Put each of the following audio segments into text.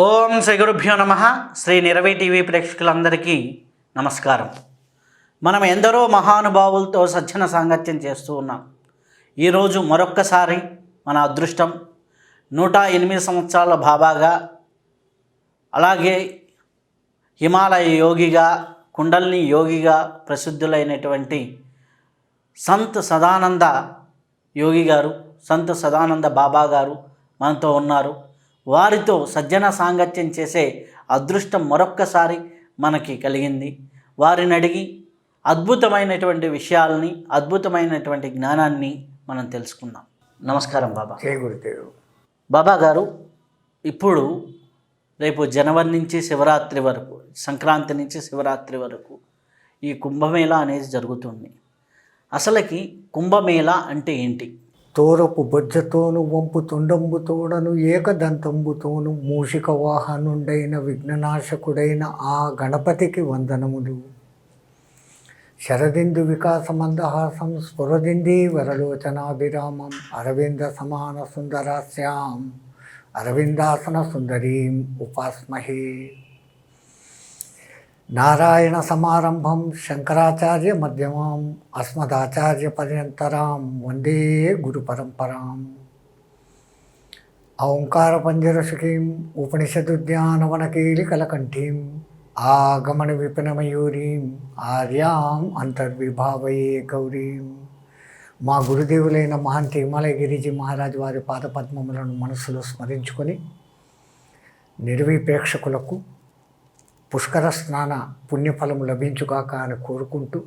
ఓం శ్రీ గురుభ్యో నమ. శ్రీ నిరవి టీవీ ప్రేక్షకులందరికీ నమస్కారం. మనం ఎందరో మహానుభావులతో సజ్జన సాంగత్యం చేస్తూ ఉన్నాం. ఈరోజు మరొక్కసారి మన అదృష్టం 108 సంవత్సరాల బాబాగా, అలాగే హిమాలయ యోగిగా, కుండలిని యోగిగా ప్రసిద్ధులైనటువంటి సంత్ సదానంద యోగి గారు, సంత్ సదానంద బాబా గారు మనతో ఉన్నారు. వారితో సజ్జన సాంగత్యం చేసే అదృష్టం మరొక్కసారి మనకి కలిగింది. వారిని అడిగి అద్భుతమైనటువంటి విషయాలని, అద్భుతమైనటువంటి జ్ఞానాన్ని మనం తెలుసుకుందాం. నమస్కారం బాబా. జై గురుదేవ్. బాబా గారు, ఇప్పుడు రేపు జనవరి నుంచి శివరాత్రి వరకు, సంక్రాంతి నుంచి శివరాత్రి వరకు ఈ కుంభమేళా అనేది జరుగుతుంది. అసలుకి కుంభమేళా అంటే ఏంటి? తోరపు బొజ్జతోను వంపు తొండంబుతోడను ఏకదంతంబుతోను మూషిక వాహనుండైన విఘ్ననాశకుడైన ఆ గణపతికి వందనములు. శరదిందు వికాసమందహాసం స్ఫురదిందీ వరలోచనాభిరామం అరవింద సమాన సుందరాస్యాం అరవిందాసన సుందరీం ఉపాస్మహే. నారాయణ సమారంభం శంకరాచార్య మధ్యమాం అస్మదాచార్య పర్యంతరాం వందే గురు పరంపరాం. ఓంకార పంజరసుఖీం ఉపనిషదుద్యానవనకీలికలకంఠీం ఆగమన విపినమయూరీం ఆర్యాం అంతర్విభావయే గౌరీం. మా గురుదేవులైన మహంతి హిమాలయ గిరిజీ మహారాజు వారి పాదపద్మములను మనసులో స్మరించుకొని నిర్వి ప్రేక్షకులకు పుష్కర స్నాన పుణ్యఫలము లభించుగాక అని కోరుకుంటూ,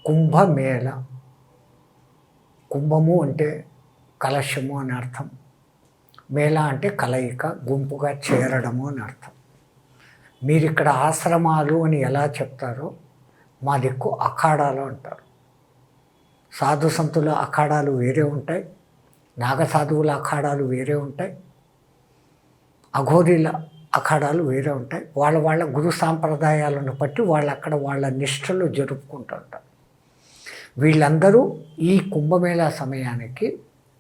కుంభమేళ, కుంభము అంటే కలశము అని అర్థం, మేళ అంటే కలయిక, గుంపుగా చేరడము అని అర్థం. మీరు ఇక్కడ ఆశ్రమాలు అని ఎలా చెప్తారో మా దిక్కు అఖాడాలు అంటారు. సాధు సంతుల అఖాడాలు వేరే ఉంటాయి, నాగసాధువుల అఖాడాలు వేరే ఉంటాయి, అఘోరీల అఖాడాలు వేరే ఉంటాయి. వాళ్ళ గురు సాంప్రదాయాలను బట్టి వాళ్ళు అక్కడ వాళ్ళ నిష్ఠలు జరుపుకుంటుంటారు. వీళ్ళందరూ ఈ కుంభమేళా సమయానికి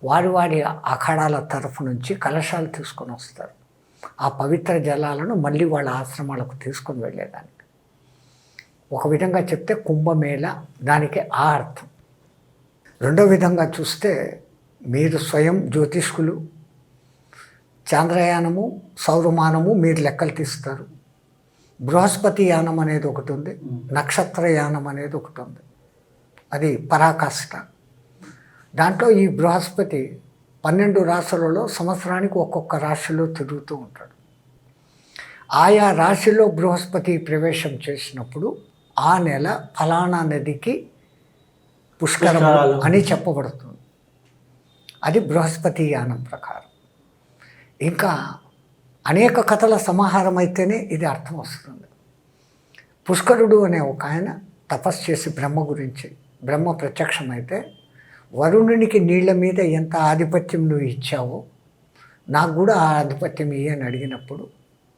వారి అఖాడాల తరఫు నుంచి కలశాలు తీసుకొని వస్తారు. ఆ పవిత్ర జలాలను మళ్ళీ వాళ్ళ ఆశ్రమాలకు తీసుకొని వెళ్ళేదానికి. ఒక విధంగా చెప్తే కుంభమేళా దానికి ఆ అర్థం. రెండో విధంగా చూస్తే మీరు స్వయం జ్యోతిష్కులు, చాంద్రయానము, సౌరమానము మీరు లెక్కలు తీస్తారు. బృహస్పతి యానం అనేది ఒకటి ఉంది, నక్షత్రయానం అనేది ఒకటి ఉంది, అది పరాకాష్ట. దాంట్లో ఈ బృహస్పతి 12 రాశులలో సంవత్సరానికి ఒక్కొక్క రాశిలో తిరుగుతూ ఉంటాడు. ఆయా రాశిలో బృహస్పతి ప్రవేశం చేసినప్పుడు ఆ నెల ఫలానా నదికి పుష్కరం అని చెప్పబడుతుంది. అది బృహస్పతి యానం ప్రకారం. ఇంకా అనేక కథల సమాహారం అయితేనే ఇది అర్థం వస్తుంది. పుష్కరుడు అనే ఒక ఆయన తపస్సు చేసి బ్రహ్మ ప్రత్యక్షమైతే, వరుణునికి నీళ్ల మీద ఎంత ఆధిపత్యం నువ్వు ఇచ్చావో నాకు కూడా ఆ ఆధిపత్యం ఇయ్యి అని అడిగినప్పుడు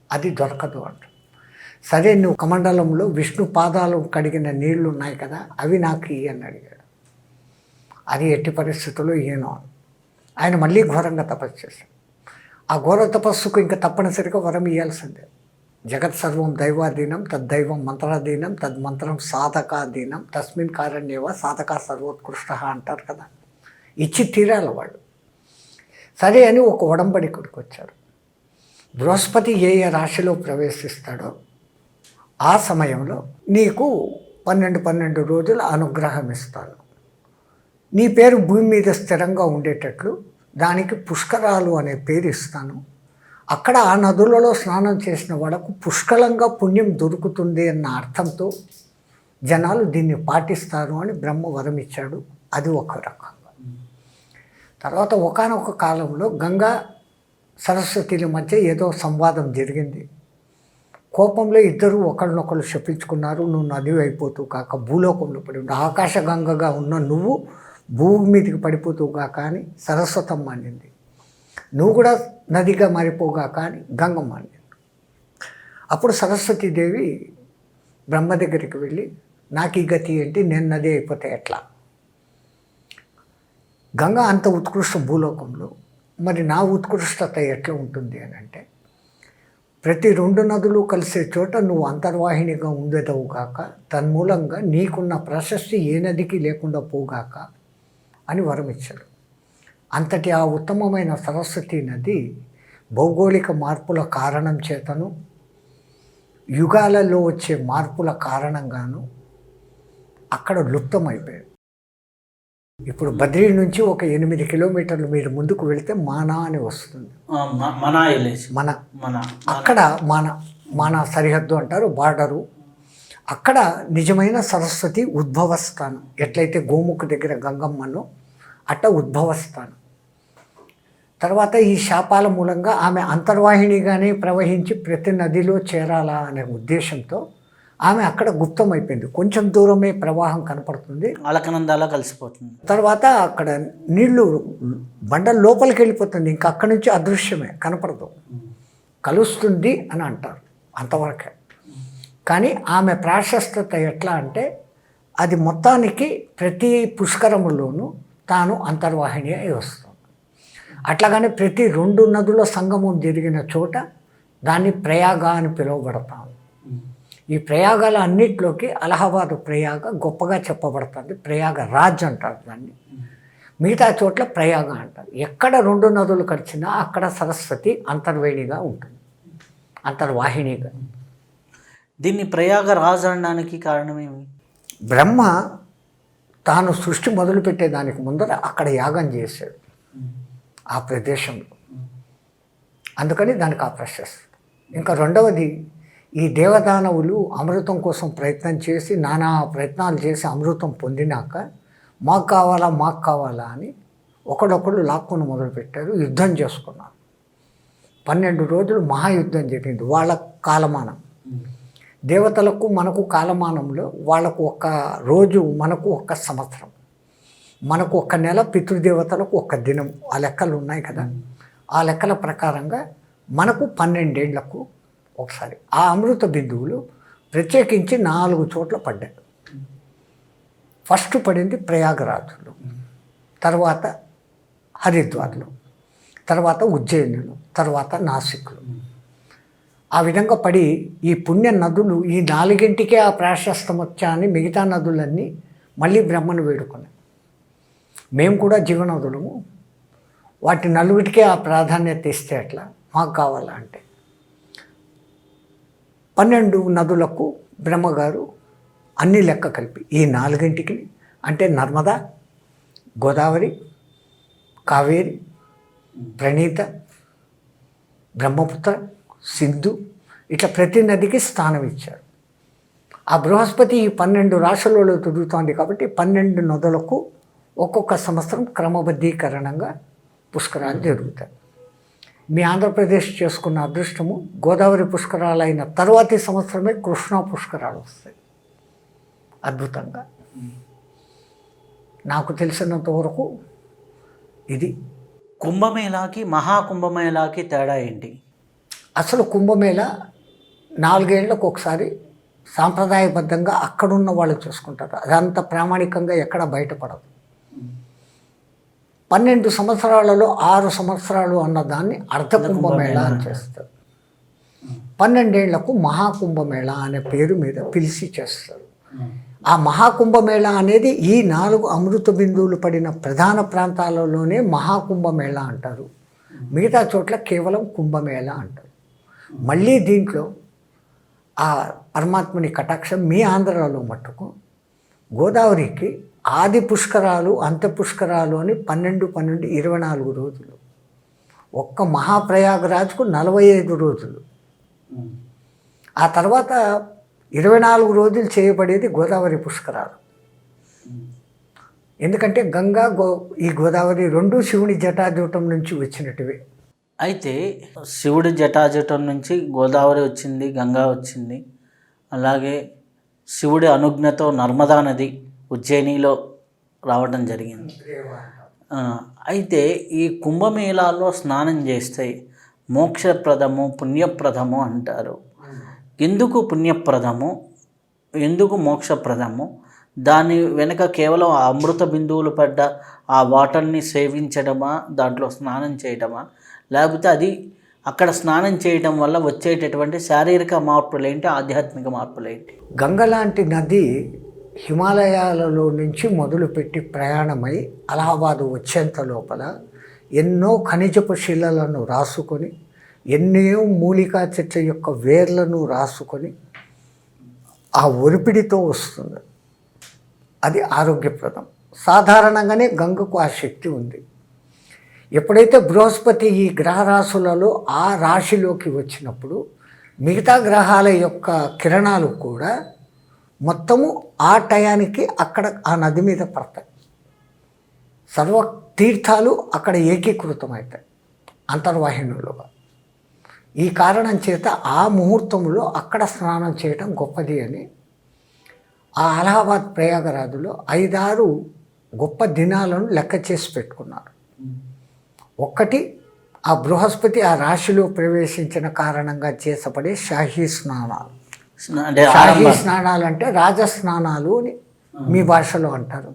అది దొరకదు అంట. సరే, నువ్వు కమండలంలో విష్ణు పాదాలు కడిగిన నీళ్లు ఉన్నాయి కదా, అవి నాకు ఇయ్యి అని అడిగాడు. అది ఎట్టి పరిస్థితుల్లో ఈయనో. ఆయన మళ్ళీ ఘోరంగా తపస్సు చేశాడు. ఆ ఘోర తపస్సుకు ఇంకా తప్పనిసరిగా వరం ఇవ్వాల్సిందే. జగత్ సర్వం దైవాధీనం, తద్దైవం మంత్రాధీనం, తద్మంత్రం సాధకాధీనం, తస్మిన్ కారణ్యేవ సాధక సర్వోత్కృష్ట అంటారు కదా. ఇచ్చి తీరాలి వాళ్ళు. సరే అని ఒక ఒడంబడికుడికి వచ్చారు. బృహస్పతి ఏ రాశిలో ప్రవేశిస్తాడో ఆ సమయంలో నీకు 12 రోజుల అనుగ్రహం ఇస్తాను, నీ పేరు భూమి మీద స్థిరంగా ఉండేటట్లు దానికి పుష్కరాలు అనే పేరు ఇస్తాను, అక్కడ ఆ నదులలో స్నానం చేసిన వాళ్ళకు పుష్కలంగా పుణ్యం దొరుకుతుంది అన్న అర్థంతో జనాలు దీన్ని పాటిస్తారు అని బ్రహ్మ వరం ఇచ్చాడు. అది ఒక రకంగా. తర్వాత ఒకానొక కాలంలో గంగా సరస్వతిల మధ్య ఏదో సంవాదం జరిగింది. కోపంలో ఇద్దరు ఒకరినొకరు శపించుకున్నారు. నువ్వు నది అయిపోతూ కాక భూలోకంలో పడి ఉండు, ఆకాశ గంగగా ఉన్న నువ్వు భూమి మీదకి పడిపోతూగా కానీ సరస్వతమ్మ అనింది, నువ్వు కూడా నదిగా మారిపోగా కానీ గంగమ్మ అనింది. అప్పుడు సరస్వతీదేవి బ్రహ్మ దగ్గరికి వెళ్ళి, నాకు ఈ గతి ఏంటి, నేను నది అయిపోతే ఎట్లా? గంగ అంత ఉత్కృష్ట భూలోకంలో మరి నా ఉత్కృష్టత ఎట్లా ఉంటుంది అని అంటే, ప్రతి 2 నదులు కలిసే చోట నువ్వు అంతర్వాహినిగా ఉండేదవు కాక, తన్మూలంగా నీకున్న ప్రశస్తి ఏ నదికి లేకుండా పోగాక అని వరమిచ్చాడు. అంతటి ఆ ఉత్తమమైన సరస్వతి నది భౌగోళిక మార్పుల కారణం చేతను, యుగాలలో వచ్చే మార్పుల కారణంగాను అక్కడ లుప్తమైపోయాడు. ఇప్పుడు బద్రీ నుంచి ఒక 8 కిలోమీటర్లు మీరు ముందుకు వెళితే మానా అని వస్తుంది. మన అక్కడ మానా సరిహద్దు అంటారు, బార్డరు. అక్కడ నిజమైన సరస్వతి ఉద్భవస్థానం. ఎట్లయితే గోముఖ్ దగ్గర గంగమ్మను అట్ట ఉద్భవస్థానం. తర్వాత ఈ శాపాల మూలంగా ఆమె అంతర్వాహినిగానే ప్రవహించి ప్రతి నదిలో చేరాలా అనే ఉద్దేశంతో ఆమె అక్కడ గుప్తమైపోయింది. కొంచెం దూరమే ప్రవాహం కనపడుతుంది, అలకనందాలా కలిసిపోతుంది. తర్వాత అక్కడ నీళ్లు బండ లోపలికి వెళ్ళిపోతుంది, ఇంకా అక్కడి నుంచి అదృశ్యమే, కనపడదు. కలుస్తుంది అని అంటారు అంతవరకే. కానీ ఆమె ప్రాశస్తత ఎట్లా అంటే, అది మొత్తానికి ప్రతి పుష్కరములోనూ తాను అంతర్వాహిని అయి వస్తుంది. అట్లాగానే ప్రతి 2 నదుల సంగమం జరిగిన చోట దాన్ని ప్రయాగ అని పిలువబడతాం. ఈ ప్రయాగాల అన్నిట్లోకి అలహాబాద్ ప్రయాగ గొప్పగా చెప్పబడుతుంది. ప్రయాగ రాజ్ అంటారు దాన్ని. మిగతా చోట్ల ప్రయాగ అంటారు. ఎక్కడ 2 నదులు కలిసినా అక్కడ సరస్వతి అంతర్వేణిగా ఉంటుంది, అంతర్వాహినిగా. దీన్ని ప్రయాగ రాజ్ అనడానికి కారణమేమి? బ్రహ్మ తాను సృష్టి మొదలుపెట్టేదానికి ముందర అక్కడ యాగం చేశాడు ఆ ప్రదేశంలో, అందుకని దానికి ఆ ప్రశస్తి. ఇంకా రెండవది, ఈ దేవదానవులు అమృతం కోసం ప్రయత్నం చేసి నానా ప్రయత్నాలు చేసి అమృతం పొందినాక మాకు కావాలా అని ఒకడొకడు లాక్కుని మొదలుపెట్టారు, యుద్ధం చేసుకున్నారు. 12 రోజులు మహాయుద్ధం జరిగింది. వాళ్ళ కాలమానం, దేవతలకు మనకు కాలమానంలో వాళ్ళకు 1 రోజు, మనకు 1 సంవత్సరం, మనకు 1 నెల, పితృదేవతలకు 1 దినం. ఆ లెక్కలు ఉన్నాయి కదా. ఆ లెక్కల ప్రకారంగా మనకు 12 ఏళ్లకు ఒకసారి ఆ అమృత బిందువులు ప్రత్యేకించి 4 చోట్ల పడ్డాయి. ఫస్ట్ పడింది ప్రయాగరాజులో, తర్వాత హరిద్వార్లో, తర్వాత ఉజ్జయినిలో, తర్వాత నాసిక్లో. ఆ విధంగా పడి ఈ పుణ్య నదులు ఈ 4ంటికే ఆ ప్రాశస్తం వచ్చా అని మిగతా నదులన్నీ మళ్ళీ బ్రహ్మను వేడుకున్నాయి. మేము కూడా జీవనదులము, వాటి 4టికే ఆ ప్రాధాన్యత ఇస్తే అట్లా మాకు కావాలా అంటే 12 నదులకు బ్రహ్మగారు అన్ని లెక్క కలిపి ఈ 4ంటికి అంటే నర్మదా, గోదావరి, కావేరి, ప్రణీత, బ్రహ్మపుత్ర, సింధు, ఇట్లా ప్రతి నదికి స్థానం ఇచ్చారు. ఆ బృహస్పతి ఈ 12 రాశులలో తిరుగుతోంది కాబట్టి 12 నదులకు ఒక్కొక్క సంవత్సరం క్రమబద్ధీకరణంగా పుష్కరాలు జరుగుతాయి. మీ ఆంధ్రప్రదేశ్ చేసుకున్న అదృష్టము, గోదావరి పుష్కరాలు అయిన తర్వాతి సంవత్సరమే కృష్ణా పుష్కరాలు వస్తాయి. అద్భుతంగా నాకు తెలిసినంత వరకు ఇది. కుంభమేళాకి మహాకుంభమేళాకి తేడా ఏంటి? అసలు కుంభమేళ 4 ఏళ్లకు ఒకసారి సాంప్రదాయబద్ధంగా అక్కడున్న వాళ్ళు చూసుకుంటారు. అదంత ప్రామాణికంగా ఎక్కడ బయటపడదు. 12 సంవత్సరాలలో 6 సంవత్సరాలు అన్నదాన్ని అర్ధ కుంభమేళ అని చేస్తారు. 12 ఏళ్లకు మహాకుంభమేళ అనే పేరు మీద పిలిచి చేస్తారు. ఆ మహాకుంభమేళ అనేది ఈ 4 అమృత బిందువులు పడిన ప్రధాన ప్రాంతాలలోనే మహాకుంభమేళ అంటారు. మిగతా చోట్ల కేవలం కుంభమేళ అంటారు. మళ్ళీ దీంట్లో ఆ పరమాత్ముని కటాక్షం మీ ఆంధ్రాలో మట్టుకు గోదావరికి ఆది పుష్కరాలు, అంత్య పుష్కరాలు అని 12, 24 రోజులు. ఒక్క మహాప్రయాగరాజ్కు 45 రోజులు. ఆ తర్వాత 24 రోజులు చేయబడేది గోదావరి పుష్కరాలు. ఎందుకంటే గంగా ఈ గోదావరి 2 శివుని జటాజూటం నుంచి వచ్చినట్టువే. అయితే శివుడి జటాజూటం నుంచి గోదావరి వచ్చింది, గంగా వచ్చింది. అలాగే శివుడి అనుజ్ఞతో నర్మదా నది ఉజ్జయినిలో రావడం జరిగింది. అయితే ఈ కుంభమేళాలో స్నానం చేస్తే మోక్షప్రదము, పుణ్యప్రదము అంటారు. ఎందుకు పుణ్యప్రదము, ఎందుకు మోక్షప్రదము, దాని వెనుక కేవలం ఆ అమృత బిందువులు పడ్డ ఆ వాటర్ని సేవించడమా, దాంట్లో స్నానం చేయడమా, లేకపోతే అది అక్కడ స్నానం చేయడం వల్ల వచ్చేటటువంటి శారీరక మార్పులేంటి, ఆధ్యాత్మిక మార్పులేంటి? గంగ లాంటి నది హిమాలయాలలో నుంచి మొదలుపెట్టి ప్రయాణమై అలహాబాదు వచ్చేంత లోపల ఎన్నో ఖనిజపు శిలలను రాసుకొని, ఎన్నో మూలికా చెట్ల యొక్క వేర్లను రాసుకొని ఆ ఒరిపిడితో వస్తుంది. అది ఆరోగ్యప్రదం. సాధారణంగానే గంగకు ఆ శక్తి ఉంది. ఎప్పుడైతే బృహస్పతి ఈ గ్రహరాశులలో ఆ రాశిలోకి వచ్చినప్పుడు మిగతా గ్రహాల యొక్క కిరణాలు కూడా మొత్తము ఆ టయానికి అక్కడ ఆ నది మీద పడతాయి. సర్వ తీర్థాలు అక్కడ ఏకీకృతమవుతాయి అంతర్వాహినులుగా. ఈ కారణం చేత ఆ ముహూర్తంలో అక్కడ స్నానం చేయడం గొప్పది అని ఆ అలహాబాద్ ప్రయాగరాజులో 5-6 గొప్ప దినాలను లెక్క చేసి పెట్టుకున్నారు. ఒక్కటి, ఆ బృహస్పతి ఆ రాశిలో ప్రవేశించిన కారణంగా చేసపడే షాహీ స్నానాలు. షాహీ స్నానాలు అంటే రాజస్నానాలు అని మీ భాషలో అంటారు,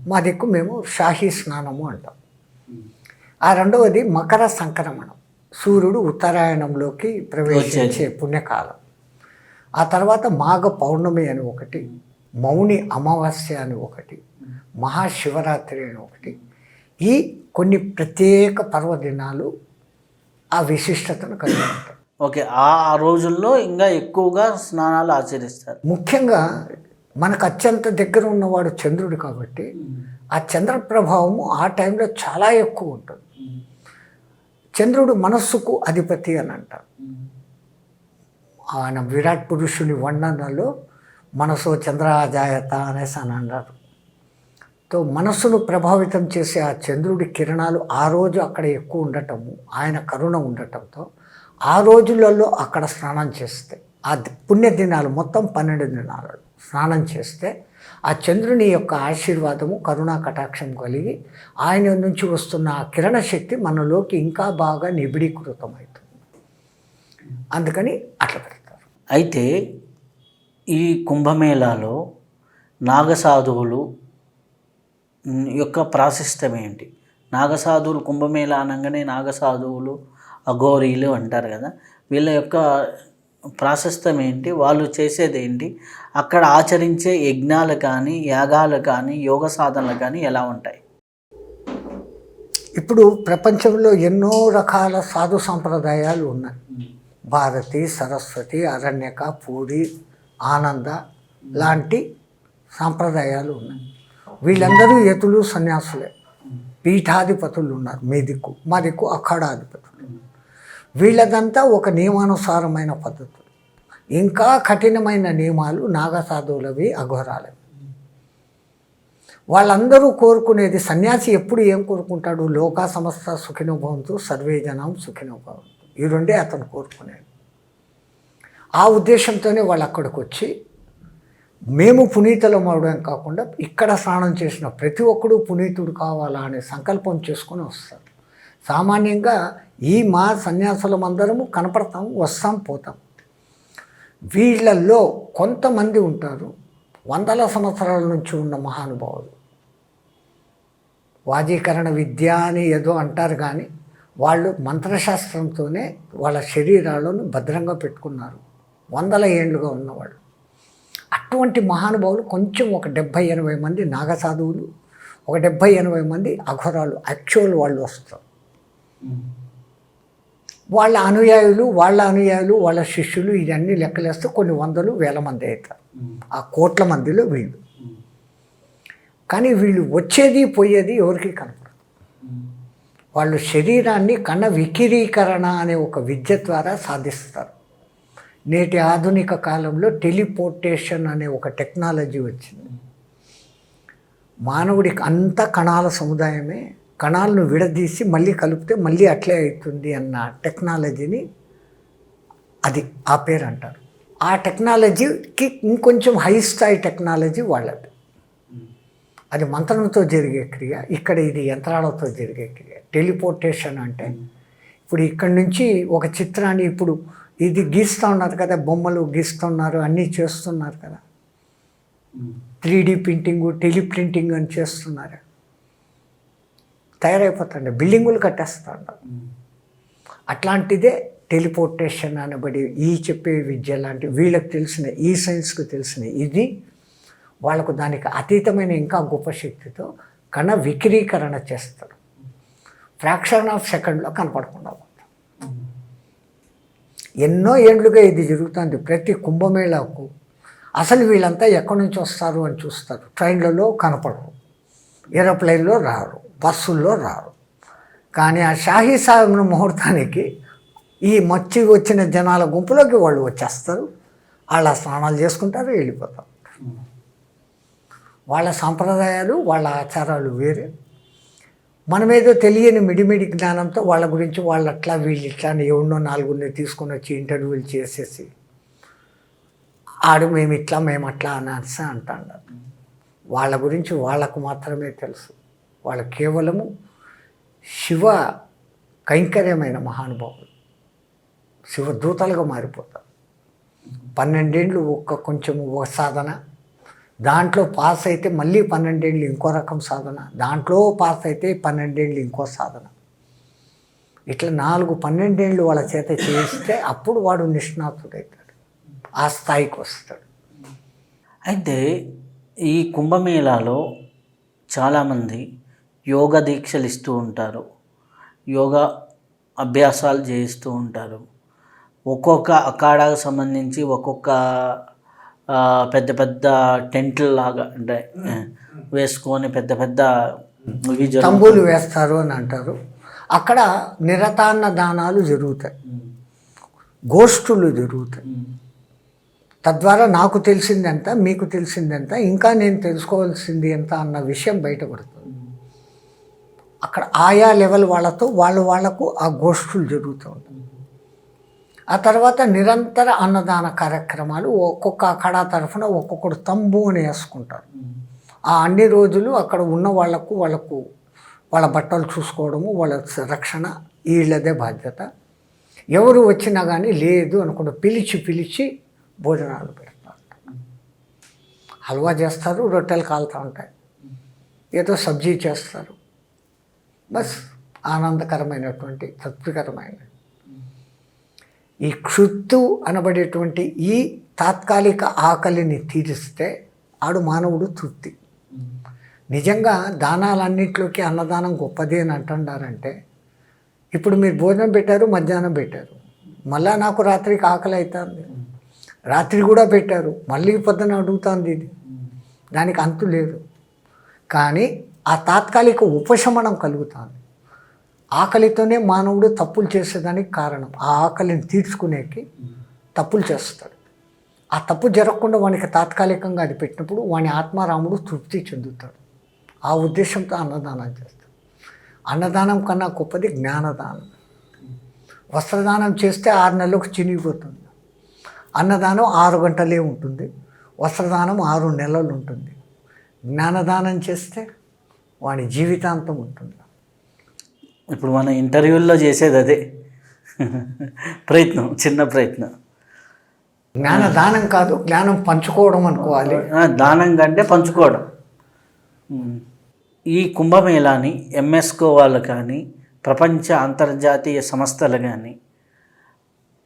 మా దిక్కు మేము షాహీ స్నానము అంటాం. ఆ రెండవది మకర సంక్రమణం, సూర్యుడు ఉత్తరాయణంలోకి ప్రవేశించే పుణ్యకాలం. ఆ తర్వాత మాఘ పౌర్ణమి అని ఒకటి, మౌని అమావాస్య అని ఒకటి, మహాశివరాత్రి అని ఒకటి. ఈ కొన్ని ప్రత్యేక పర్వదినాలు ఆ విశిష్టతను కలిగి ఉంటాయి. ఓకే, ఆ రోజుల్లో ఇంకా ఎక్కువగా స్నానాలు ఆచరిస్తారు. ముఖ్యంగా మనకు అత్యంత దగ్గర ఉన్నవాడు చంద్రుడు కాబట్టి ఆ చంద్ర ప్రభావము ఆ టైంలో చాలా ఎక్కువ ఉంటుంది. చంద్రుడు మనస్సుకు అధిపతి అని అంటారు. ఆయన విరాట్ పురుషుని వర్ణనలో మనసు చంద్రాజాయత అనేసి అని అన్నారు. తో మనస్సును ప్రభావితం చేసే ఆ చంద్రుడి కిరణాలు ఆ రోజు అక్కడ ఎక్కువ ఉండటము, ఆయన కరుణ ఉండటంతో ఆ రోజులలో అక్కడ స్నానం చేస్తే, ఆ పుణ్యదినాలు మొత్తం 12 దినాలు స్నానం చేస్తే ఆ చంద్రుని యొక్క ఆశీర్వాదము, కరుణా కటాక్షం కలిగి ఆయన నుంచి వస్తున్న ఆ కిరణ శక్తి మనలోకి ఇంకా బాగా నిబిడీకృతమవుతుంది. అందుకని అట్లా పెడతారు. అయితే ఈ కుంభమేళాలో నాగసాధువులు యొక్క ప్రాశస్త్యం ఏంటి? నాగసాధువులు, కుంభమేళా అనగానే నాగసాధువులు, అఘోరీలు అంటారు కదా, వీళ్ళ యొక్క ప్రాశస్త్యం ఏంటి? వాళ్ళు చేసేది ఏంటి? అక్కడ ఆచరించే యజ్ఞాలు కానీ, యాగాలు కానీ, యోగ సాధనలు కానీ ఎలా ఉంటాయి? ఇప్పుడు ప్రపంచంలో ఎన్నో రకాల సాధు సాంప్రదాయాలు ఉన్నాయి. భారతి, సరస్వతి, అరణ్యక, పూరి, ఆనంద లాంటి సాంప్రదాయాలు ఉన్నాయి. వీళ్ళందరూ యతులు, సన్యాసులే. పీఠాధిపతులు ఉన్నారు మీ దిక్కు, మా దిక్కు అఖాడాధిపతులు. వీళ్ళదంతా ఒక నియమానుసారమైన పద్ధతులు. ఇంకా కఠినమైన నియమాలు నాగసాధువులవి, అఘోరాలవి. వాళ్ళందరూ కోరుకునేది, సన్యాసి ఎప్పుడు ఏం కోరుకుంటాడు? లోకా సమస్త సుఖినో భవంతు, సర్వే జనం సుఖినో భవంతు. ఈ రెండే అతను కోరుకునేది. ఆ ఉద్దేశంతోనే వాళ్ళు అక్కడికి వచ్చి, మేము పునీతులం అవడం కాకుండా ఇక్కడ స్నానం చేసిన ప్రతి ఒక్కడు పునీతుడు కావాలా అనే సంకల్పం చేసుకొని వస్తారు. సామాన్యంగా మా సన్యాసులం అందరము కనపడతాం, వస్తాం, పోతాం. వీళ్ళల్లో కొంతమంది ఉంటారు 100 సంవత్సరాల నుంచి ఉన్న మహానుభావులు. వాజీకరణ విద్య అని ఏదో అంటారు, కానీ వాళ్ళు మంత్రశాస్త్రంతోనే వాళ్ళ శరీరాలను భద్రంగా పెట్టుకున్నారు, 100 ఏళ్ళుగా ఉన్నవాళ్ళు. అటువంటి మహానుభావులు కొంచెం ఒక 70-80 మంది నాగసాధువులు, ఒక 70-80 మంది అఘోరాలు, యాక్చువల్ వాళ్ళు వస్తారు. వాళ్ళ అనుయాయులు, వాళ్ళ శిష్యులు, ఇవన్నీ లెక్కలేస్తే కొన్ని 100,000 మంది అవుతారు. ఆ కోట్ల మందిలో వీళ్ళు. కానీ వీళ్ళు వచ్చేది పోయేది ఎవరికి కనపడదు. వాళ్ళు శరీరాన్ని కణ వికిరీకరణ అనే ఒక విద్య ద్వారా సాధిస్తారు. నేటి ఆధునిక కాలంలో టెలిపోర్టేషన్ అనే ఒక టెక్నాలజీ వచ్చింది. మానవుడికి అంత కణాల సముదాయమే, కణాలను విడదీసి మళ్ళీ కలిపితే మళ్ళీ అట్లే అవుతుంది అన్న టెక్నాలజీని, అది ఆ పేరు అంటారు. ఆ టెక్నాలజీకి ఇంకొంచెం హై స్థాయి టెక్నాలజీ వాళ్ళది. అది మంత్రంతో జరిగే క్రియ, ఇక్కడ ఇది యంత్రాలతో జరిగే క్రియ. టెలిపోర్టేషన్ అంటే ఇప్పుడు ఇక్కడి నుంచి ఒక చిత్రాన్ని, ఇప్పుడు ఇది గీస్తూ ఉన్నారు కదా, బొమ్మలు గీస్తున్నారు, అన్నీ చేస్తున్నారు కదా. 3D ప్రింటింగ్, టెలిప్రింటింగ్ అని చేస్తున్నారు. తయారైపోతాండి, బిల్డింగులు కట్టేస్తాడు. అట్లాంటిదే టెలిపోర్టేషన్ అనబడి ఈ చెప్పే విద్య లాంటి వీళ్ళకి తెలిసిన ఈ సైన్స్కి తెలిసిన ఇది వాళ్ళకు దానికి అతీతమైన ఇంకా గొప్ప శక్తితో కణ వికిరీకరణ చేస్తారు. ఫ్రాక్షన్ ఆఫ్ సెకండ్లో కనపడకుండా పోతాం. ఎన్నో ఏండ్లుగా ఇది జరుగుతుంది. ప్రతి కుంభమేళాకు అసలు వీళ్ళంతా ఎక్కడి నుంచి వస్తారు అని చూస్తారు. ట్రైన్లలో కనపడరు, ఏరోప్లేన్లో రారు, బస్సుల్లో రారు. కానీ ఆ షాహీ సాహెబ్ ముహూర్తానికి ఈ మచ్చి వచ్చిన జనాల గుంపులోకి వాళ్ళు వచ్చేస్తారు. వాళ్ళ స్నానాలు చేసుకుంటారు, వెళ్ళిపోతారు. వాళ్ళ సాంప్రదాయాలు, వాళ్ళ ఆచారాలు వేరే. మనమేదో తెలియని మిడిమిడి జ్ఞానంతో వాళ్ళ గురించి వాళ్ళు అట్లా వీళ్ళు ఇట్లా అని ఎవరినో 4 తీసుకొని వచ్చి ఇంటర్వ్యూలు చేసేసి ఆడు మేము ఇట్లా మేము అట్లా అనేసి అంటాడు. వాళ్ళ గురించి వాళ్ళకు మాత్రమే తెలుసు. వాళ్ళు కేవలము శివ కైంకర్యమైన మహానుభావులు, శివదూతలుగా మారిపోతారు. 12 ఏళ్ళు కొంచెము ఒక సాధన, దాంట్లో పాస్ అయితే మళ్ళీ 12 ఏళ్ళు ఇంకో రకం సాధన, దాంట్లో పాస్ అయితే 12 ఏళ్ళు ఇంకో సాధన. ఇట్లా 12 ఏళ్ళు వాళ్ళ చేత చేయిస్తే అప్పుడు వాడు నిష్ణాతుడవుతాడు, ఆ స్థాయికి వస్తాడు. అయితే ఈ కుంభమేళాలో చాలామంది యోగ దీక్షలు ఇస్తూ ఉంటారు, యోగా అభ్యాసాలు చేయిస్తూ ఉంటారు. ఒక్కొక్క అఖాడాకు సంబంధించి ఒక్కొక్క పెద్ద పెద్ద టెంట్లు లాగా అంటే వేసుకొని పెద్ద పెద్ద తంబులు వేస్తారు అని అంటారు. అక్కడ నిరతాన్న దానాలు జరుగుతాయి, గోష్ఠులు జరుగుతాయి. తద్వారా నాకు తెలిసింది ఎంత, మీకు తెలిసింది ఎంత, ఇంకా నేను తెలుసుకోవాల్సింది ఎంత అన్న విషయం బయటపడుతుంది. అక్కడ ఆయా లెవెల్ వాళ్ళతో వాళ్లకు ఆ గోష్ఠులు జరుగుతూ ఉంటుంది. ఆ తర్వాత నిరంతర అన్నదాన కార్యక్రమాలు ఒక్కొక్క అఖాడా తరఫున ఒక్కొక్కడు తంబు అని వేసుకుంటారు. ఆ అన్ని రోజులు అక్కడ ఉన్న వాళ్ళకు వాళ్ళ బట్టలు చూసుకోవడము, వాళ్ళ రక్షణ వీళ్ళదే బాధ్యత. ఎవరు వచ్చినా కానీ లేదు అనుకుంటే పిలిచి భోజనాలు పెడతారు. హల్వా చేస్తారు, రొట్టెలు కాలుతూ ఉంటాయి, ఏదో సబ్జీ చేస్తారు. బస్ ఆనందకరమైనటువంటి తృప్తికరమైన ఈ క్షుత్తు అనబడేటువంటి ఈ తాత్కాలిక ఆకలిని తీరిస్తే ఆడు మానవుడు తృప్తి. నిజంగా దానాలన్నింటిలోకి అన్నదానం గొప్పది అని అంటున్నారంటే, ఇప్పుడు మీరు భోజనం పెట్టారు, మధ్యాహ్నం పెట్టారు, మళ్ళా నాకు రాత్రికి ఆకలి అవుతుంది, రాత్రి కూడా పెట్టారు, మళ్ళీ పొద్దున అడుగుతుంది, ఇది దానికి అంతు లేదు. కానీ ఆ తాత్కాలిక ఉపశమనం కలుగుతుంది. ఆకలితోనే మానవుడు తప్పులు చేసేదానికి కారణం. ఆ ఆకలిని తీర్చుకునేకి తప్పులు చేస్తాడు. ఆ తప్పు జరగకుండా వానికి తాత్కాలికంగా అది పెట్టినప్పుడు వాని ఆత్మారాముడు తృప్తి చెందుతాడు. ఆ ఉద్దేశంతో అన్నదానం చేస్తాడు. అన్నదానం కన్నా గొప్పది జ్ఞానదానం. వస్త్రదానం చేస్తే 6 నెలలకు చినిగిపోతుంది. అన్నదానం 6 గంటలే ఉంటుంది, వస్త్రదానం 6 నెలలు ఉంటుంది. జ్ఞానదానం చేస్తే వాని జీవితాంతం ఉంటుంది. ఇప్పుడు మన ఇంటర్వ్యూల్లో చేసేది అదే ప్రయత్నం, చిన్న ప్రయత్నం. జ్ఞానదానం కాదు, జ్ఞానం పంచుకోవడం అనుకోవాలి. దానం కంటే పంచుకోవడం. ఈ కుంభమేళాని ఎంఎస్కో వాళ్ళు కానీ ప్రపంచ అంతర్జాతీయ సంస్థలు కానీ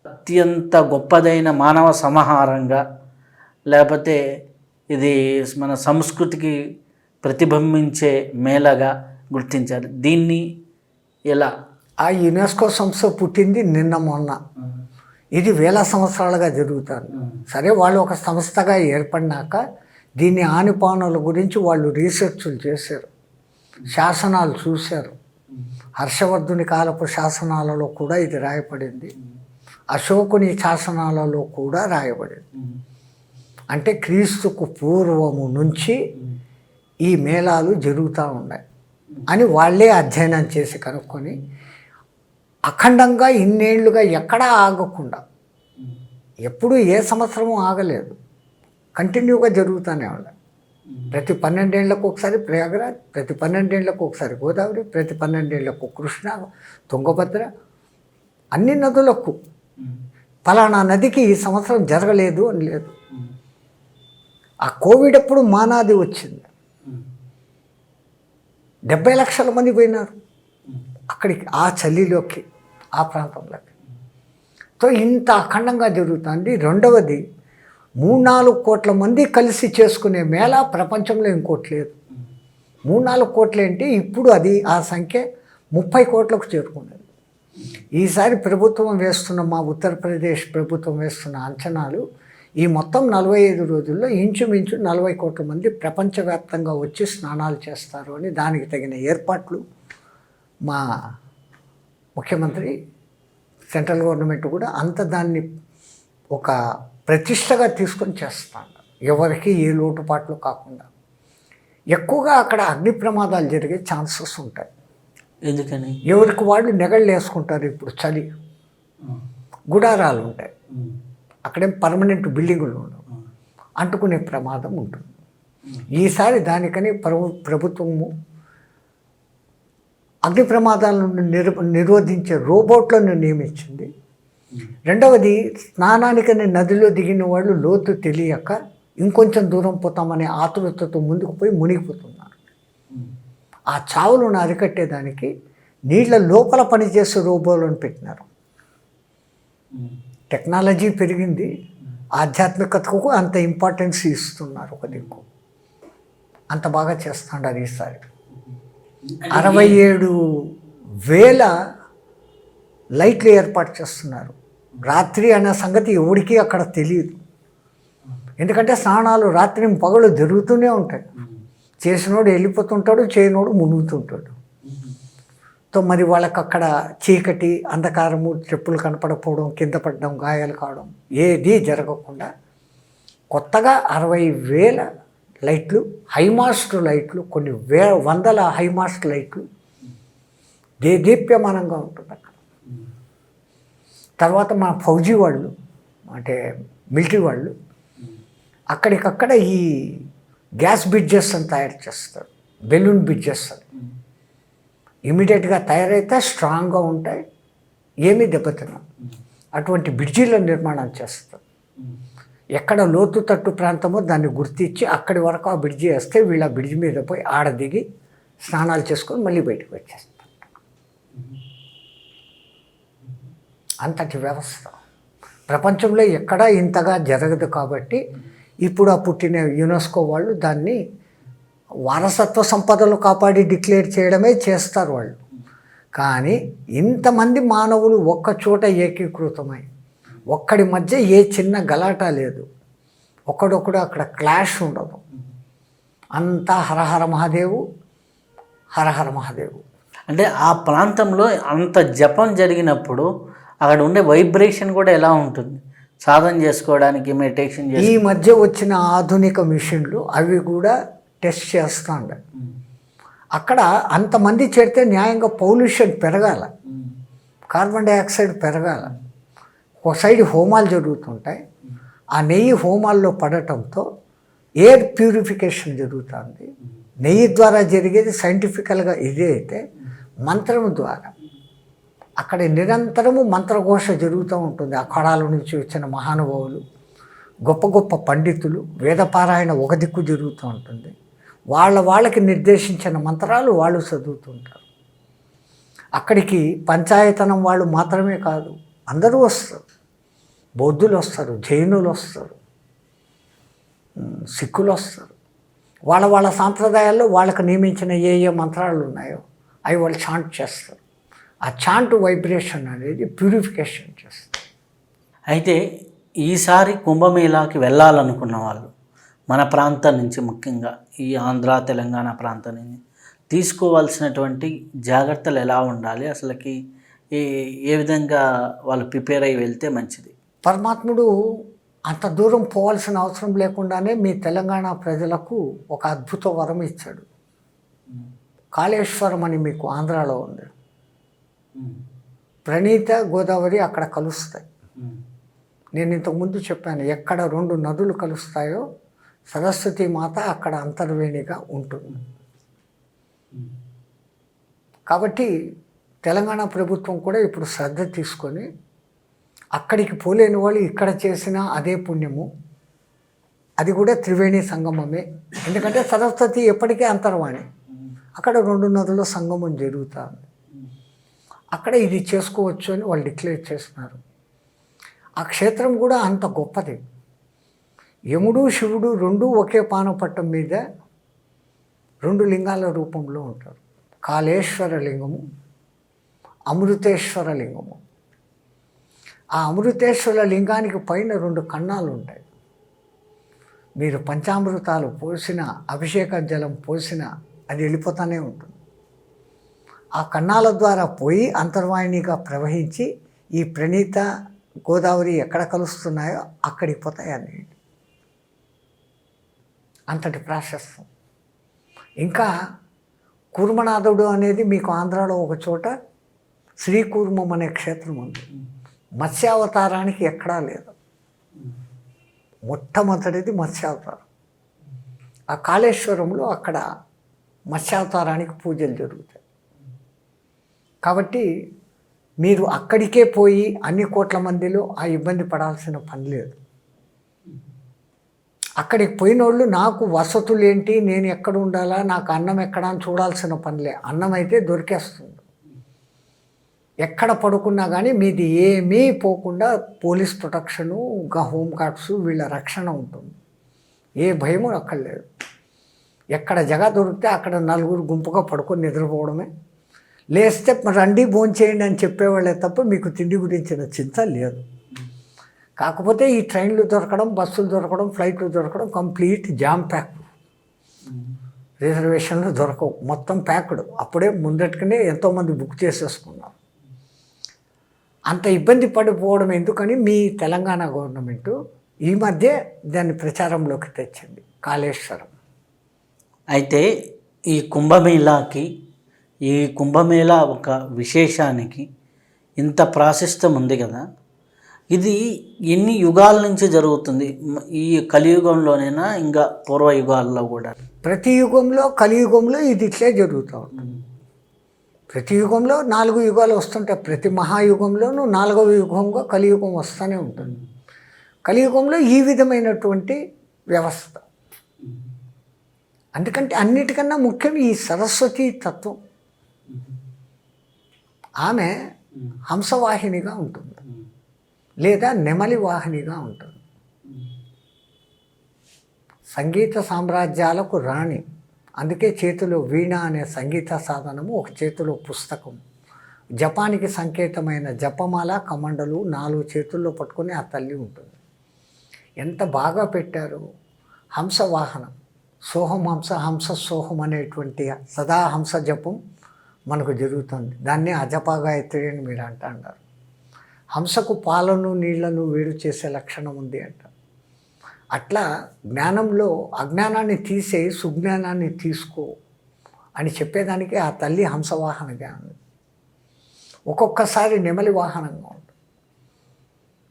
అత్యంత గొప్పదైన మానవ సమాహారంగా, లేకపోతే ఇది మన సంస్కృతికి ప్రతిబింబించే మేళగా గుర్తించారు. దీన్ని ఎలా? ఆ యునెస్కో సంస్థ పుట్టింది నిన్న మొన్న, ఇది వేల సంవత్సరాలుగా జరుగుతుంది. సరే, వాళ్ళు ఒక సంస్థగా ఏర్పడినాక దీని ఆనిపానుల గురించి వాళ్ళు రీసెర్చ్లు చేశారు, శాసనాలు చూశారు. హర్షవర్ధుని కాలపు శాసనాలలో కూడా ఇది రాయబడింది, అశోకుని శాసనాలలో కూడా రాయబడింది. అంటే క్రీస్తుకు పూర్వము నుంచి ఈ మేళాలు జరుగుతూ ఉన్నాయి అని వాళ్ళే అధ్యయనం చేసి కనుక్కొని అఖండంగా ఇన్నేళ్లుగా ఎక్కడా ఆగకుండా, ఎప్పుడు ఏ సంవత్సరము ఆగలేదు, కంటిన్యూగా జరుగుతూనే ఉన్నాయి. ప్రతి 12 ఏళ్లకు ఒకసారి ప్రయాగరాజ్, ప్రతి 12 ఏళ్లకు ఒకసారి గోదావరి, ప్రతి 12 ఏళ్లకు కృష్ణ, తుంగభద్ర, అన్ని నదులకు. ఫలానా నదికి ఈ సంవత్సరం జరగలేదు అని లేదు. ఆ కోవిడ్ అప్పుడు మానాది వచ్చింది, 70 లక్షల మంది పోయినారు అక్కడికి, ఆ చలిలోకి, ఆ ప్రాంతంలోకి. సో ఇంత అఖండంగా జరుగుతుంది. రెండవది, 3-4 కోట్ల మంది కలిసి చేసుకునే మేళ ప్రపంచంలో ఇంకోటి లేదు. 3-4 కోట్లు ఏంటి, ఇప్పుడు అది ఆ సంఖ్య 30 కోట్లకు చేరుకున్నది. ఈసారి ప్రభుత్వం వేస్తున్న, మా ఉత్తరప్రదేశ్ ప్రభుత్వం వేస్తున్న అంచనాలు, ఈ మొత్తం 45 రోజుల్లో ఇంచుమించు 40 కోట్ల మంది ప్రపంచవ్యాప్తంగా వచ్చి స్నానాలు చేస్తారు అని, దానికి తగిన ఏర్పాట్లు మా ముఖ్యమంత్రి, సెంట్రల్ గవర్నమెంట్ కూడా అంత దాన్ని ఒక ప్రతిష్టగా తీసుకొని చేస్తాను, ఎవరికి ఏ లోటుపాట్లు కాకుండా. ఎక్కువగా అక్కడ అగ్ని ప్రమాదాలు జరిగే ఛాన్సెస్ ఉంటాయి. ఎందుకని? ఎవరికి వాళ్ళు నెగళ్ళు వేసుకుంటారు. ఇప్పుడు చలి, గుడారాలు ఉంటాయి, అక్కడేం పర్మనెంట్ బిల్డింగులు ఉండవు, అంటుకునే ప్రమాదం ఉంటుంది. ఈసారి దానికని ప్రభుత్వము అగ్ని ప్రమాదాలను నిరోధించే రోబోట్లను నియమించింది. రెండవది, స్నానానికని నదిలో దిగిన వాళ్ళు లోతు తెలియక ఇంకొంచెం దూరం పోతామనే ఆతురతతో ముందుకు పోయి మునిగిపోతున్నారు. ఆ చావులను అరికట్టేదానికి నీళ్ళ లోపల పనిచేసే రోబోలను పెట్టినారు. టెక్నాలజీ పెరిగింది, ఆధ్యాత్మికతకు అంత ఇంపార్టెన్స్ ఇస్తున్నారు. ఒక దిక్కు అంత బాగా చేస్తున్నారు. ఈసారి 67,000 లైట్లు ఏర్పాటు చేస్తున్నారు. రాత్రి అనే సంగతి ఎవరికీ అక్కడ తెలియదు, ఎందుకంటే స్నానాలు రాత్రి పగలు జరుగుతూనే ఉంటాయి. చేసినోడు వెళ్ళిపోతుంటాడు, చేయనోడు మునుగుతుంటాడు. తో మరి వాళ్ళకి అక్కడ చీకటి, అంధకారము, చెప్పులు కనపడకపోవడం, కింద పడడం, గాయాలు కావడం ఏదీ జరగకుండా కొత్తగా 60,000 లైట్లు, హైమాస్ట్ లైట్లు, కొన్ని వందల హైమాస్ట్ లైట్లు, దేదీప్యమానంగా ఉంటుంది అక్కడ. తర్వాత మన ఫౌజీ వాళ్ళు, అంటే మిలిటరీ వాళ్ళు అక్కడికక్కడ ఈ గ్యాస్ బ్రిడ్జెస్ అని తయారు చేస్తారు, బెలూన్ బ్రిడ్జెస్ అని. ఇమీడియట్గా తయారైతే స్ట్రాంగ్గా ఉంటాయి, ఏమీ దెబ్బతిన్నాం. అటువంటి బ్రిడ్జీల నిర్మాణం చేస్తారు. ఎక్కడ లోతు తట్టు ప్రాంతమో దాన్ని గుర్తించి అక్కడి వరకు ఆ బ్రిడ్జి వేస్తే వీళ్ళ బ్రిడ్జి మీద పోయి ఆడ దిగి స్నానాలు చేసుకొని మళ్ళీ బయటకు వచ్చేస్తారు. అంతటి వ్యవస్థ ప్రపంచంలో ఎక్కడా ఇంతగా జరగదు. కాబట్టి ఇప్పుడు ఆ పుట్టిన యునెస్కో వాళ్ళు దాన్ని వారసత్వ సంపదలు కాపాడి డిక్లేర్ చేయడమే చేస్తారు వాళ్ళు. కానీ ఇంతమంది మానవులు ఒక్క చోట ఏకీకృతమై, ఒక్కడి మధ్య ఏ చిన్న గలాట లేదు, ఒకడొకడు అక్కడ క్లాష్ ఉండదు, అంతా హరహర మహాదేవు, హరహర మహాదేవు. అంటే ఆ ప్రాంతంలో అంత జపం జరిగినప్పుడు అక్కడ ఉండే వైబ్రేషన్ కూడా ఎలా ఉంటుంది? సాధన చేసుకోవడానికి, మెడిటేషన్ ఈ మధ్య వచ్చిన ఆధునిక మిషన్లు అవి కూడా టెస్ట్ చేస్తాండ. అక్కడ అంతమంది చేరితే న్యాయంగా పొల్యూషన్ పెరగాల, కార్బన్ డైఆక్సైడ్ పెరగాల. ఒక సైడ్ హోమాలు జరుగుతుంటాయి, ఆ నెయ్యి హోమాల్లో పడటంతో ఎయిర్ ప్యూరిఫికేషన్ జరుగుతుంది. నెయ్యి ద్వారా జరిగేది సైంటిఫికల్గా ఇదే అయితే, మంత్రం ద్వారా అక్కడ నిరంతరము మంత్రఘోష జరుగుతూ ఉంటుంది. అఖాడాల నుంచి వచ్చిన మహానుభావులు, గొప్ప గొప్ప పండితులు, వేదపారాయణ ఒక దిక్కు జరుగుతూ ఉంటుంది. వాళ్ళకి నిర్దేశించిన మంత్రాలు వాళ్ళు చదువుతుంటారు. అక్కడికి పంచాయతనం వాళ్ళు మాత్రమే కాదు, అందరూ వస్తారు. బౌద్ధులు వస్తారు, జైనులు వస్తారు, సిక్కులు వస్తారు. వాళ్ళ సాంప్రదాయాల్లో వాళ్ళకు నియమించిన ఏ మంత్రాలు ఉన్నాయో అవి వాళ్ళు చాంట్ చేస్తారు. ఆ చాంట్ వైబ్రేషన్ అనేది ప్యూరిఫికేషన్ చేస్తారు. అయితే ఈసారి కుంభమేళాకి వెళ్ళాలనుకున్న వాళ్ళు మన ప్రాంతం నుంచి, ముఖ్యంగా ఈ ఆంధ్ర తెలంగాణ ప్రాంతం నుంచి తీసుకోవాల్సినటువంటి జాగ్రత్తలు ఎలా ఉండాలి? అసలుకి ఏ విధంగా వాళ్ళు ప్రిపేర్ అయ్యి వెళ్తే మంచిది? పరమాత్ముడు అంత దూరం పోవాల్సిన అవసరం లేకుండానే మీ తెలంగాణ ప్రజలకు ఒక అద్భుత వరం ఇచ్చాడు. కాళేశ్వరం అని మీకు ఆంధ్రాలో ఉంది. ప్రణీత, గోదావరి అక్కడ కలుస్తాయి. నేను ఇంతకుముందు చెప్పాను, ఎక్కడ 2 నదులు కలుస్తాయో సరస్వతి మాత అక్కడ అంతర్వేణిగా ఉంటుంది. కాబట్టి తెలంగాణ ప్రభుత్వం కూడా ఇప్పుడు శ్రద్ధ తీసుకొని అక్కడికి పోలేని వాళ్ళు ఇక్కడ చేసిన అదే పుణ్యము, అది కూడా త్రివేణి సంగమమే. ఎందుకంటే సరస్వతి ఎప్పటికీ అంతర్వాణి. అక్కడ 2 నదుల సంగమం జరుగుతుంది. అక్కడ ఇది చేసుకోవచ్చు అని వాళ్ళు డిక్లేర్ చేస్తున్నారు. ఆ క్షేత్రం కూడా అంత గొప్పది. యముడు శివుడు 2 ఒకే పానపట్టం మీద 2 లింగాల రూపంలో ఉంటారు. కాళేశ్వర లింగము, అమృతేశ్వర లింగము. ఆ అమృతేశ్వర లింగానికి పైన 2 కన్నాలు ఉంటాయి. మీరు పంచామృతాలు పోసిన, అభిషేక జలం పోసిన అది వెళ్ళిపోతూనే ఉంటుంది. ఆ కన్నాల ద్వారా పోయి అంతర్వాహినిగా ప్రవహించి ఈ ప్రణీత గోదావరి ఎక్కడ కలుస్తున్నాయో అక్కడికి పోతాయి అన్నీ. అంతటి ప్రాశస్తం. ఇంకా కూర్మనాథుడు అనేది మీకు ఆంధ్రాలో ఒక చోట శ్రీకూర్మం అనే క్షేత్రం ఉంది. మత్స్యావతారానికి ఎక్కడా లేదు. మొట్టమొదటిది మత్స్యావతారం. ఆ కాళేశ్వరంలో అక్కడ మత్స్యావతారానికి పూజలు జరుగుతాయి. కాబట్టి మీరు అక్కడికే పోయి అన్ని కోట్ల మందిలో ఆ ఇబ్బంది పడాల్సిన పని లేదు. అక్కడికి పోయినోళ్ళు నాకు వసతులు ఏంటి, నేను ఎక్కడ ఉండాలా, నాకు అన్నం ఎక్కడ అని చూడాల్సిన పనిలే. అన్నం అయితే దొరికేస్తుంది. ఎక్కడ పడుకున్నా కానీ మీది ఏమీ పోకుండా పోలీస్ ప్రొటెక్షను, హోమ్ గార్డ్స్ వీళ్ళ రక్షణ ఉంటుంది. ఏ భయము అక్కడ లేదు. ఎక్కడ జగ దొరికితే అక్కడ 4 గుంపుగా పడుకొని నిద్రపోవడమే. లేస్తే రండి భోంచేయండి అని చెప్పేవాళ్ళే తప్ప మీకు తిండి గురించిన చింత లేదు. కాకపోతే ఈ ట్రైన్లు దొరకడం, బస్సులు దొరకడం, ఫ్లైట్లు దొరకడం కంప్లీట్ జామ్ ప్యాక్. రిజర్వేషన్లు దొరకవు, మొత్తం ప్యాక్డ్. అప్పుడే ముందట్టుకునే ఎంతోమంది బుక్ చేసేసుకున్నారు. అంత ఇబ్బంది పడిపోవడం ఎందుకని మీ తెలంగాణ గవర్నమెంటు ఈ మధ్య దాన్ని ప్రచారంలోకి తెచ్చింది, కాళేశ్వరం. అయితే ఈ కుంభమేళాకి, ఈ కుంభమేళా ఒక విశేషానికి ఇంత ప్రాశస్త్యం ఉంది కదా, ఇది ఎన్ని యుగాల నుంచి జరుగుతుంది? ఈ కలియుగంలోనైనా ఇంకా పూర్వయుగాల్లో కూడా? ప్రతి యుగంలో, కలియుగంలో ఇది ఇట్లే జరుగుతూ ఉంటుంది. ప్రతి యుగంలో 4 యుగాలు వస్తుంటాయి. ప్రతి మహాయుగంలోనూ 4వ యుగంగా కలియుగం వస్తూనే ఉంటుంది. కలియుగంలో ఈ విధమైనటువంటి వ్యవస్థ. అందుకంటే అన్నిటికన్నా ముఖ్యం ఈ సరస్వతీ తత్వం. ఆమె హంసవాహినిగా ఉంటుంది లేదా నెమలి వాహినిగా ఉంటుంది. సంగీత సామ్రాజ్యాలకు రాణి. అందుకే చేతిలో వీణ అనే సంగీత సాధనము, ఒక చేతిలో పుస్తకం. జపానికి సంకేతమైన జపమాల, కమండలు 4 చేతుల్లో పట్టుకొని ఆ తల్లి ఉంటుంది. ఎంత బాగా పెట్టారు. హంసవాహనం, సోహం హంస, హంస సోహం అనేటువంటి సదా హంస జపం మనకు జరుగుతుంది. దాన్ని అజపగాయత్రి అని మీరు అంటారు. హంసకు పాలను నీళ్లను వేరు చేసే లక్షణం ఉంది అంట. అట్లా జ్ఞానంలో అజ్ఞానాన్ని తీసే సుజ్ఞానాన్ని తీసుకో అని చెప్పేదానికి ఆ తల్లి హంసవాహనగా ఉంది. ఒక్కొక్కసారి నెమలి వాహనంగా ఉంటుంది.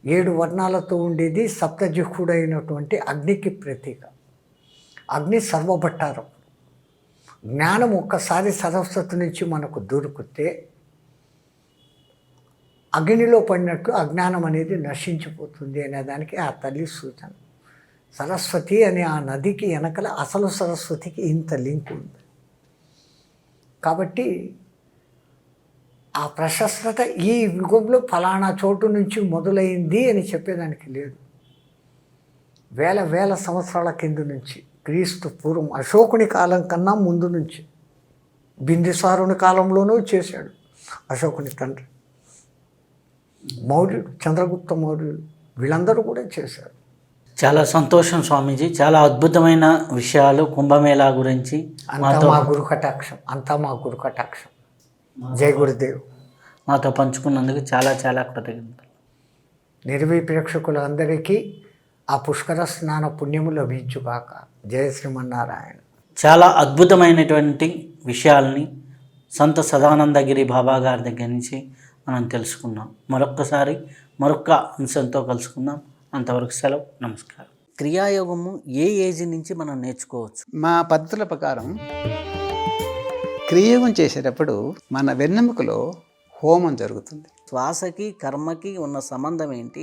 7 వర్ణాలతో ఉండేది సప్తజిహ్వుడైనటువంటి అగ్నికి ప్రతీక. అగ్ని సర్వభట్టారం. జ్ఞానం ఒక్కసారి సరస్వతి నుంచి మనకు దొరికితే అగ్నిలో పడినట్లు అజ్ఞానం అనేది నశించిపోతుంది అనేదానికి ఆ తల్లి సూచన. సరస్వతి అనే ఆ నదికి వెనకల అసలు సరస్వతికి ఇంత లింక్ ఉంది. కాబట్టి ఆ ప్రశస్తత ఈ యుగంలో ఫలానా చోటు నుంచి మొదలైంది అని చెప్పేదానికి లేదు. వేల సంవత్సరాల కింద నుంచి, క్రీస్తు పూర్వం అశోకుని కాలం కన్నా ముందు నుంచి, బిందుసారుని కాలంలోనూ చేశాడు అశోకుని తండ్రి. మౌర్యుడు, చంద్రగుప్త మౌర్యుడు, వీళ్ళందరూ కూడా చేశారు. చాలా సంతోషం స్వామీజీ. చాలా అద్భుతమైన విషయాలు కుంభమేళా గురించి. అంతా మా గురు కటాక్షం, అంతా మా గురు కటాక్షం. జై గురుదేవ్. మాతో పంచుకున్నందుకు చాలా చాలా కృతజ్ఞతలు. నిర్వీ ప్రేక్షకులందరికీ ఆ పుష్కర స్నాన పుణ్యము లభించుగాక. జయ శ్రీమన్నారాయణ. చాలా అద్భుతమైనటువంటి విషయాల్ని సంత సదానందగిరి బాబా గారి దగ్గర నుంచి మనం తెలుసుకున్నాం. మరొక్కసారి మరొక అంశంతో కలుసుకుందాం. అంతవరకు సెలవు. నమస్కారం. క్రియాయోగము ఏ ఏజ్ నుంచి మనం నేర్చుకోవచ్చు? మా పద్ధతుల ప్రకారం క్రియాయోగం చేసేటప్పుడు మన వెన్నెముకలో హోమం జరుగుతుంది. శ్వాసకి కర్మకి ఉన్న సంబంధం ఏంటి?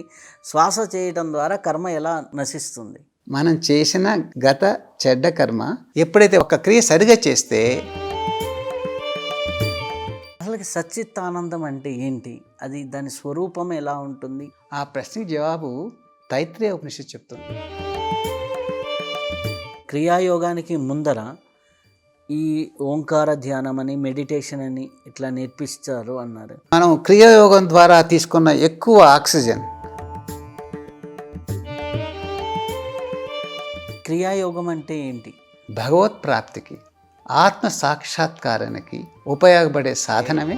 శ్వాస చేయటం ద్వారా కర్మ ఎలా నశిస్తుంది? మనం చేసిన గత చెడ్డ కర్మ ఎప్పుడైతే ఒక క్రియ సరిగా చేస్తే అసలు సచ్చిత్తానందం అంటే ఏంటి, అది దాని స్వరూపం ఎలా ఉంటుంది? ఆ ప్రశ్నకి జవాబు తైత్రేయ ఉపనిషత్తు చెప్తుంది. క్రియాయోగానికి ముందర ఈ ఓంకార ధ్యానం అని, మెడిటేషన్ అని ఇట్లా నేర్పిస్తారు అన్నారు. మనం క్రియాయోగం ద్వారా తీసుకున్న ఎక్కువ ఆక్సిజన్ క్రియాయోగం అంటే ఏంటి? భగవత్ ప్రాప్తికి, ఆత్మ సాక్షాత్కారానికి ఉపయోగపడే సాధనమే